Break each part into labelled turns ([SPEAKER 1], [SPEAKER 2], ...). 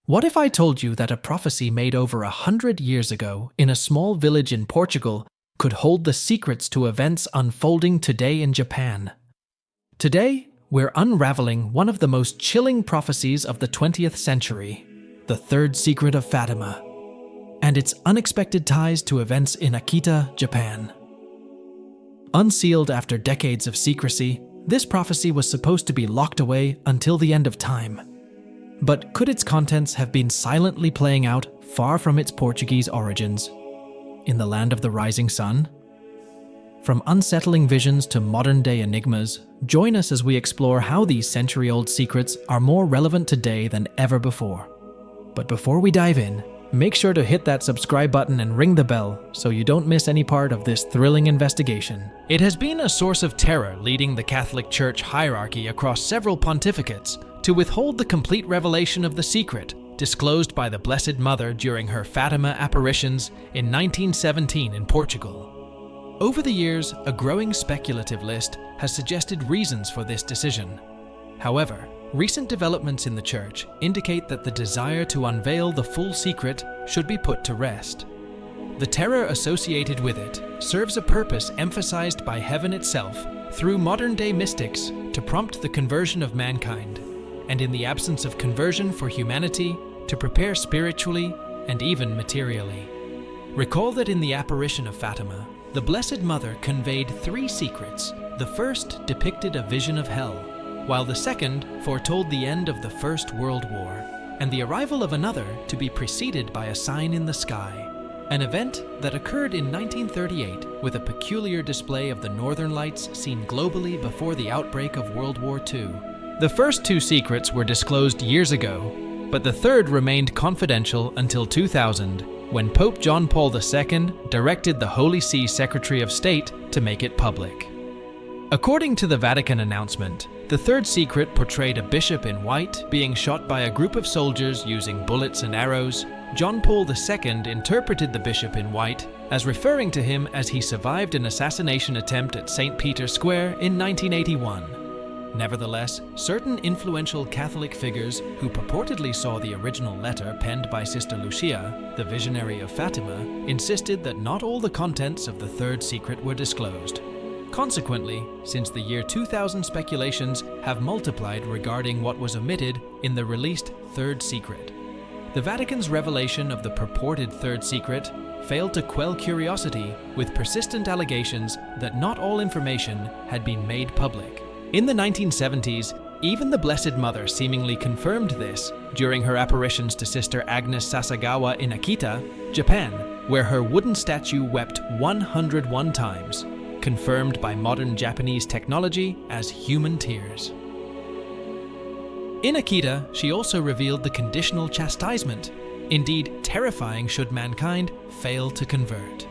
[SPEAKER 1] What if I told you that a prophecy made over 100 years ago in a small village in Portugal could hold the secrets to events unfolding today in Japan? Today, we're unraveling one of the most chilling prophecies of the 20th century, the Third Secret of Fatima, and its unexpected ties to events in Akita, Japan. Unsealed after decades of secrecy, this prophecy was supposed to be locked away until the end of time. But could its contents have been silently playing out far from its Portuguese origins, in the land of the rising sun? From unsettling visions to modern-day enigmas, join us as we explore how these century-old secrets are more relevant today than ever before. But before we dive in, make sure to hit that subscribe button and ring the bell so you don't miss any part of this thrilling investigation. It has been a source of terror leading the Catholic Church hierarchy across several pontificates to withhold the complete revelation of the secret disclosed by the Blessed Mother during her Fatima apparitions in 1917 in Portugal. Over the years, a growing speculative list has suggested reasons for this decision. However, recent developments in the Church indicate that the desire to unveil the full secret should be put to rest. The terror associated with it serves a purpose emphasized by heaven itself through modern-day mystics to prompt the conversion of mankind, and in the absence of conversion for humanity, to prepare spiritually and even materially. Recall that in the apparition of Fatima, the Blessed Mother conveyed 3 secrets. The first depicted a vision of hell, while the second foretold the end of the First World War, and the arrival of another to be preceded by a sign in the sky, an event that occurred in 1938 with a peculiar display of the Northern Lights seen globally before the outbreak of World War II. The first 2 secrets were disclosed years ago, but the third remained confidential until 2000, when Pope John Paul II directed the Holy See Secretary of State to make it public. According to the Vatican announcement, the third secret portrayed a bishop in white being shot by a group of soldiers using bullets and arrows. John Paul II interpreted the bishop in white as referring to him as he survived an assassination attempt at St. Peter's Square in 1981. Nevertheless, certain influential Catholic figures who purportedly saw the original letter penned by Sister Lucia, the visionary of Fatima, insisted that not all the contents of the third secret were disclosed. Consequently, since the year 2000, speculations have multiplied regarding what was omitted in the released Third Secret. The Vatican's revelation of the purported Third Secret failed to quell curiosity with persistent allegations that not all information had been made public. In the 1970s, even the Blessed Mother seemingly confirmed this during her apparitions to Sister Agnes Sasagawa in Akita, Japan, where her wooden statue wept 101 times, confirmed by modern Japanese technology as human tears. In Akita, she also revealed the conditional chastisement, indeed terrifying should mankind fail to convert.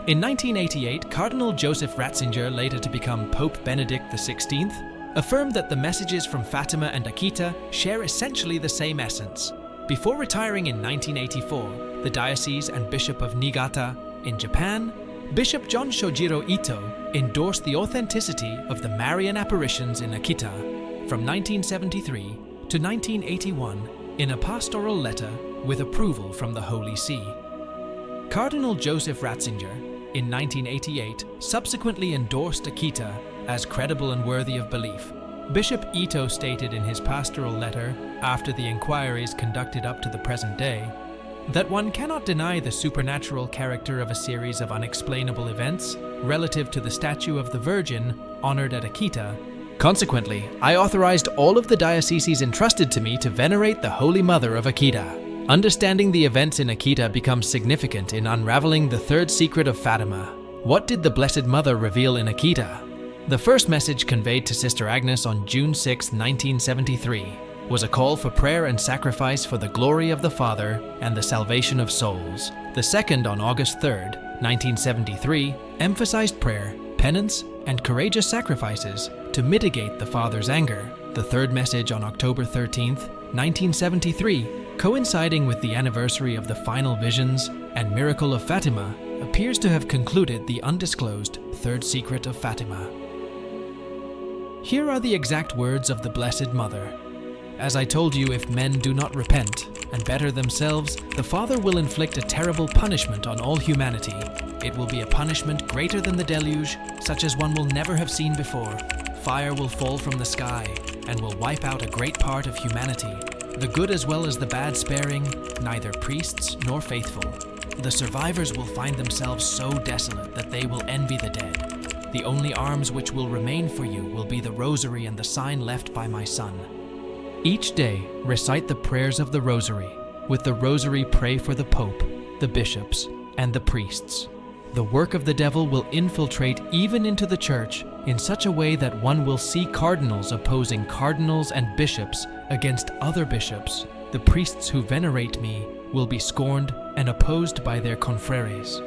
[SPEAKER 1] In 1988, Cardinal Joseph Ratzinger, later to become Pope Benedict XVI, affirmed that the messages from Fatima and Akita share essentially the same essence. Before retiring in 1984, the diocese and Bishop of Niigata in Japan, Bishop John Shojiro Ito endorsed the authenticity of the Marian apparitions in Akita from 1973 to 1981 in a pastoral letter with approval from the Holy See. Cardinal Joseph Ratzinger, in 1988, subsequently endorsed Akita as credible and worthy of belief. Bishop Ito stated in his pastoral letter, after the inquiries conducted up to the present day, that one cannot deny the supernatural character of a series of unexplainable events relative to the statue of the Virgin honored at Akita. Consequently, I authorized all of the dioceses entrusted to me to venerate the Holy Mother of Akita. Understanding the events in Akita becomes significant in unraveling the Third Secret of Fatima. What did the Blessed Mother reveal in Akita? The first message conveyed to Sister Agnes on June 6, 1973, was a call for prayer and sacrifice for the glory of the Father and the salvation of souls. The second, on August 3, 1973, emphasized prayer, penance, and courageous sacrifices to mitigate the Father's anger. The third message, on October 13, 1973, coinciding with the anniversary of the final visions and miracle of Fatima, appears to have concluded the undisclosed Third Secret of Fatima. Here are the exact words of the Blessed Mother. As I told you, if men do not repent and better themselves, the Father will inflict a terrible punishment on all humanity. It will be a punishment greater than the deluge, such as one will never have seen before. Fire will fall from the sky and will wipe out a great part of humanity, the good as well as the bad sparing, neither priests nor faithful. The survivors will find themselves so desolate that they will envy the dead. The only arms which will remain for you will be the rosary and the sign left by my Son. Each day, recite the prayers of the rosary. With the rosary, pray for the Pope, the bishops, and the priests. The work of the devil will infiltrate even into the church in such a way that one will see cardinals opposing cardinals and bishops against other bishops. The priests who venerate me will be scorned and opposed by their confreres.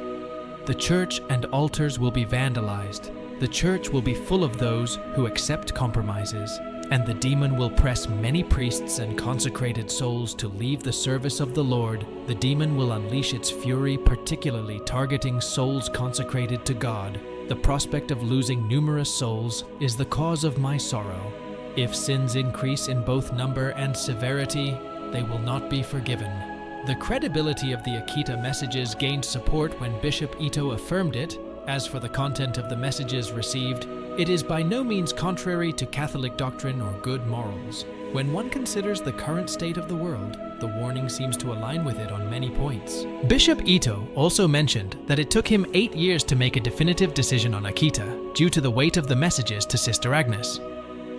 [SPEAKER 1] The church and altars will be vandalized. The church will be full of those who accept compromises, and the demon will press many priests and consecrated souls to leave the service of the Lord. The demon will unleash its fury, particularly targeting souls consecrated to God. The prospect of losing numerous souls is the cause of my sorrow. If sins increase in both number and severity, they will not be forgiven. The credibility of the Akita messages gained support when Bishop Ito affirmed it. As for the content of the messages received, it is by no means contrary to Catholic doctrine or good morals. When one considers the current state of the world, the warning seems to align with it on many points. Bishop Ito also mentioned that it took him 8 years to make a definitive decision on Akita due to the weight of the messages to Sister Agnes.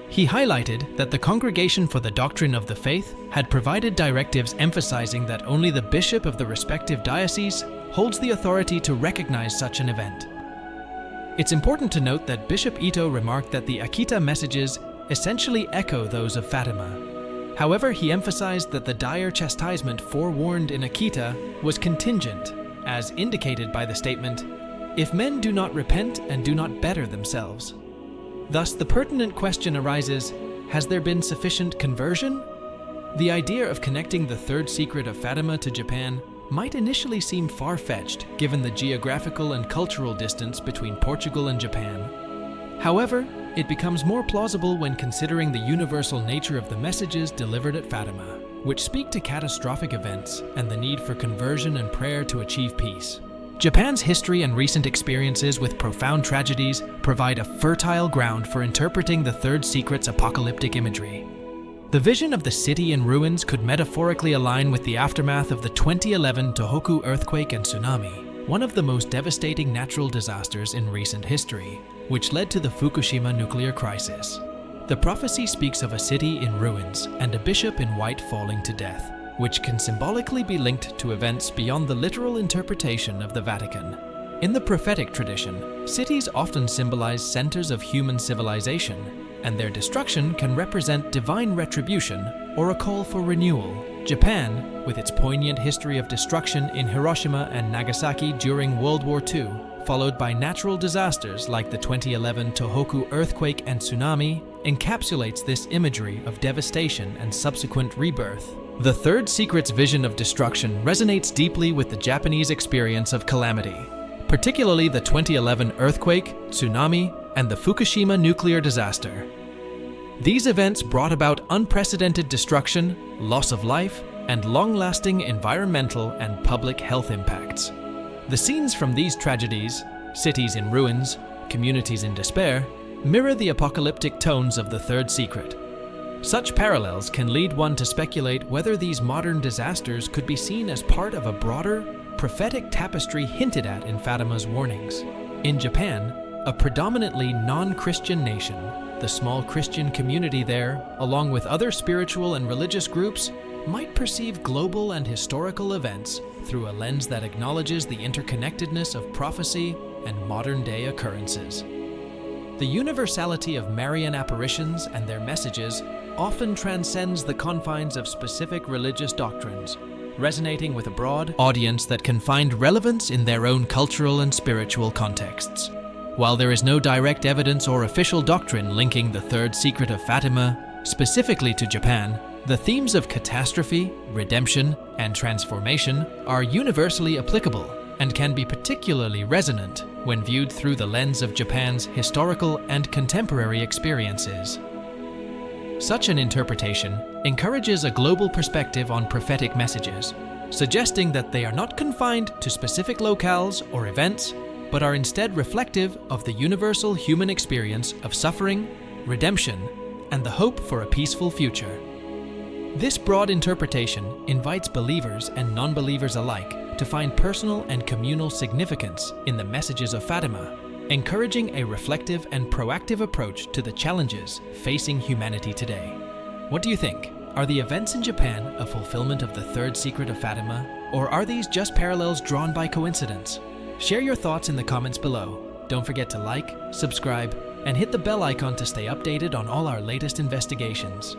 [SPEAKER 1] He highlighted that the Congregation for the Doctrine of the Faith had provided directives emphasizing that only the bishop of the respective diocese holds the authority to recognize such an event. It's important to note that Bishop Ito remarked that the Akita messages essentially echo those of Fatima. However, he emphasized that the dire chastisement forewarned in Akita was contingent, as indicated by the statement, "If men do not repent and do not better themselves." Thus, the pertinent question arises, has there been sufficient conversion? The idea of connecting the Third Secret of Fatima to Japan might initially seem far-fetched given the geographical and cultural distance between Portugal and Japan. However, it becomes more plausible when considering the universal nature of the messages delivered at Fatima, which speak to catastrophic events and the need for conversion and prayer to achieve peace. Japan's history and recent experiences with profound tragedies provide a fertile ground for interpreting the Third Secret's apocalyptic imagery. The vision of the city in ruins could metaphorically align with the aftermath of the 2011 Tohoku earthquake and tsunami, one of the most devastating natural disasters in recent history, which led to the Fukushima nuclear crisis. The prophecy speaks of a city in ruins and a bishop in white falling to death, which can symbolically be linked to events beyond the literal interpretation of the Vatican. In the prophetic tradition, cities often symbolize centers of human civilization, and their destruction can represent divine retribution or a call for renewal. Japan, with its poignant history of destruction in Hiroshima and Nagasaki during World War II, followed by natural disasters like the 2011 Tohoku earthquake and tsunami, encapsulates this imagery of devastation and subsequent rebirth. The Third Secret's vision of destruction resonates deeply with the Japanese experience of calamity, particularly the 2011 earthquake, tsunami, and the Fukushima nuclear disaster. These events brought about unprecedented destruction, loss of life, and long-lasting environmental and public health impacts. The scenes from these tragedies, cities in ruins, communities in despair, mirror the apocalyptic tones of the Third Secret. Such parallels can lead one to speculate whether these modern disasters could be seen as part of a broader, prophetic tapestry hinted at in Fatima's warnings. In Japan, a predominantly non-Christian nation, the small Christian community there, along with other spiritual and religious groups, might perceive global and historical events through a lens that acknowledges the interconnectedness of prophecy and modern-day occurrences. The universality of Marian apparitions and their messages often transcends the confines of specific religious doctrines, resonating with a broad audience that can find relevance in their own cultural and spiritual contexts. While there is no direct evidence or official doctrine linking the Third Secret of Fatima specifically to Japan, the themes of catastrophe, redemption, and transformation are universally applicable and can be particularly resonant when viewed through the lens of Japan's historical and contemporary experiences. Such an interpretation encourages a global perspective on prophetic messages, suggesting that they are not confined to specific locales or events, but are instead reflective of the universal human experience of suffering, redemption, and the hope for a peaceful future. This broad interpretation invites believers and non-believers alike to find personal and communal significance in the messages of Fatima, encouraging a reflective and proactive approach to the challenges facing humanity today. What do you think? Are the events in Japan a fulfillment of the Third Secret of Fatima, or are these just parallels drawn by coincidence? Share your thoughts in the comments below. Don't forget to like, subscribe, and hit the bell icon to stay updated on all our latest investigations.